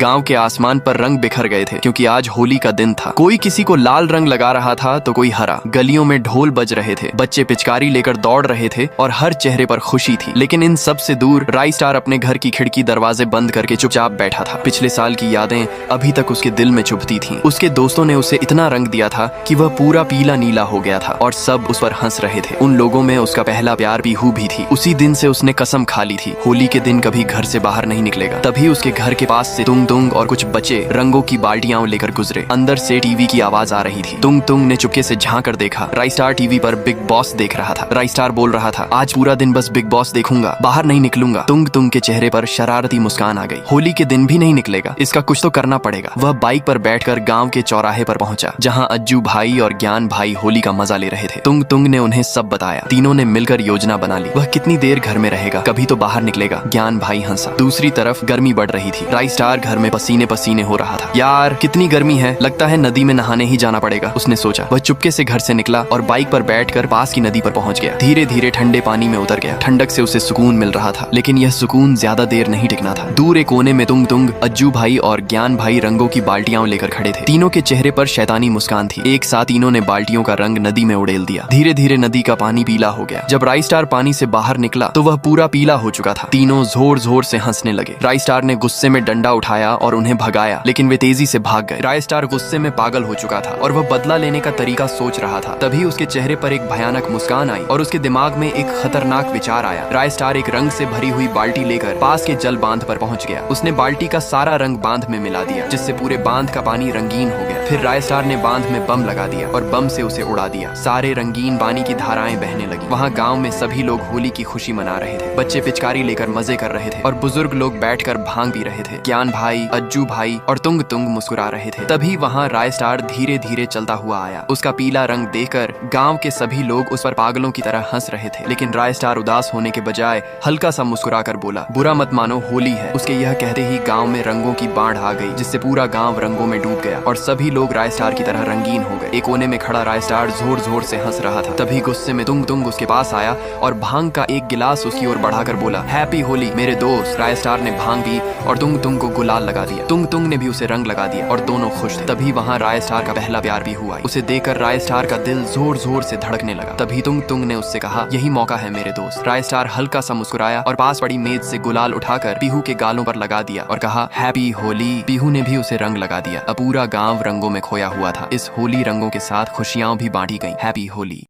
गांव के आसमान पर रंग बिखर गए थे क्योंकि आज होली का दिन था। कोई किसी को लाल रंग लगा रहा था तो कोई हरा। गलियों में ढोल बज रहे थे, बच्चे पिचकारी लेकर दौड़ रहे थे और हर चेहरे पर खुशी थी। लेकिन इन सब से दूर राई स्टार अपने घर की खिड़की दरवाजे बंद करके चुपचाप बैठा था। पिछले साल की यादें अभी तक उसके दिल में चुभती थीं। उसके दोस्तों ने उसे इतना रंग दिया था कि वह पूरा पीला नीला हो गया था और सब उस पर हंस रहे थे। उन लोगों में उसका पहला प्यार पीहू भी थी। उसी दिन से उसने कसम खा ली थी, होली के दिन कभी घर से बाहर नहीं निकलेगा। तभी उसके घर के पास से तुंग तुंग और कुछ बच्चे रंगों की बाल्टियां लेकर गुजरे। अंदर से टीवी की आवाज आ रही थी। तुंग तुंग ने चुपके से झांक कर देखा। राई स्टार टीवी पर बिग बॉस देख रहा था। राई स्टार बोल रहा था, आज पूरा दिन बस बिग बॉस देखूंगा, बाहर नहीं निकलूंगा। तुंग तुंग के चेहरे पर शरारती मुस्कान आ गई। होली के दिन भी नहीं निकलेगा, इसका कुछ तो करना पड़ेगा। वह बाइक पर बैठकर गांव के चौराहे पर पहुंचा, जहां अज्जू भाई और ज्ञान भाई होली का मजा ले रहे थे। तुंग तुंग ने उन्हें सब बताया। तीनों ने मिलकर योजना बना ली। वह कितनी देर घर में रहेगा, कभी तो बाहर निकलेगा। ज्ञान भाई हंसा। दूसरी तरफ गर्मी बढ़ रही थी। राई स्टार घर में पसीने पसीने हो रहा था। यार कितनी गर्मी है, लगता है नदी में नहाने ही जाना पड़ेगा, उसने सोचा। वह चुपके से घर से निकला और बाइक पर बैठकर पास की नदी पर पहुंच गया। धीरे धीरे ठंडे पानी में उतर गया। ठंडक से उसे सुकून मिल रहा था, लेकिन यह सुकून ज्यादा देर नहीं टिकना था। दूर एक कोने में तुंग तुंग, अज्जू भाई और ज्ञान भाई रंगों की बाल्टियां लेकर खड़े थे। तीनों के चेहरे पर शैतानी मुस्कान थी। एक साथ तीनों ने बाल्टियों का रंग नदी में उड़ेल दिया। धीरे धीरे नदी का पानी पीला हो गया। जब राई स्टार पानी से बाहर निकला तो वह पूरा पीला हो चुका था। तीनों जोर जोर से हंसने लगे। राई स्टार ने गुस्से में डंडा उठाया और उन्हें भगाया, लेकिन वे तेजी से भाग गए। राई स्टार गुस्से में पागल हो चुका था और वह बदला लेने का तरीका सोच रहा था। तभी उसके चेहरे पर एक भयानक मुस्कान आई और उसके दिमाग में एक खतरनाक विचार आया। राई स्टार एक रंग से भरी हुई बाल्टी लेकर पास के जल बांध पर पहुंच गया। उसने बाल्टी का सारा रंग बांध में मिला दिया, जिससे पूरे बांध का पानी रंगीन हो गया। फिर राई स्टार ने बांध में बम लगा दिया और बम से उसे उड़ा दिया। सारे रंगीन पानी की धाराएं बहने लगी। वहाँ गांव में सभी लोग होली की खुशी मना रहे थे। बच्चे पिचकारी लेकर मजे कर रहे थे और बुजुर्ग लोग बैठकर भांग पी रहे थे। ज्ञान भाई, अज्जू भाई और तुंग तुंग मुस्कुरा रहे थे। तभी वहाँ राय स्टार धीरे धीरे चलता हुआ आया। उसका पीला रंग देखकर गांव के सभी लोग उस पर पागलों की तरह हंस रहे थे, लेकिन राय स्टार उदास होने के बजाय हल्का सा मुस्कुरा कर बोला, बुरा मत मानो, होली है। उसके यह कहते ही गांव में रंगों की बाढ़ आ गई, जिससे पूरा गांव रंगों में डूब गया और सभी लोग राय स्टार की तरह रंगीन हो गए। एक कोने में खड़ा राय स्टार जोर जोर से हंस रहा था। तभी गुस्से में तुंग तुंग उसके पास आया और भांग का एक गिलास उसकी ओर बढ़ाकर बोला, हैप्पी होली मेरे दोस्त। राय स्टार ने भांग पी और तुंग तुंग को गुलाल लगा दिया। तुंग तुंग ने भी उसे रंग लगा दिया और दोनों खुश थे। तभी वहाँ राय स्टार का पहला प्यार भी हुआ। उसे देखकर राय स्टार का दिल जोर जोर से धड़कने लगा। तभी तुंग तुंग ने उससे कहा, यही मौका है मेरे दोस्त। राय स्टार हल्का सा मुस्कुराया और पास पड़ी मेज से गुलाल उठाकर पीहू के गालों पर लगा दिया और कहा, हैप्पी होली। पीहू ने भी उसे रंग लगा दिया। अब पूरा गांव रंगों में खोया हुआ था। इस होली रंगों के साथ खुशियां भी बांटी गईं। हैप्पी होली।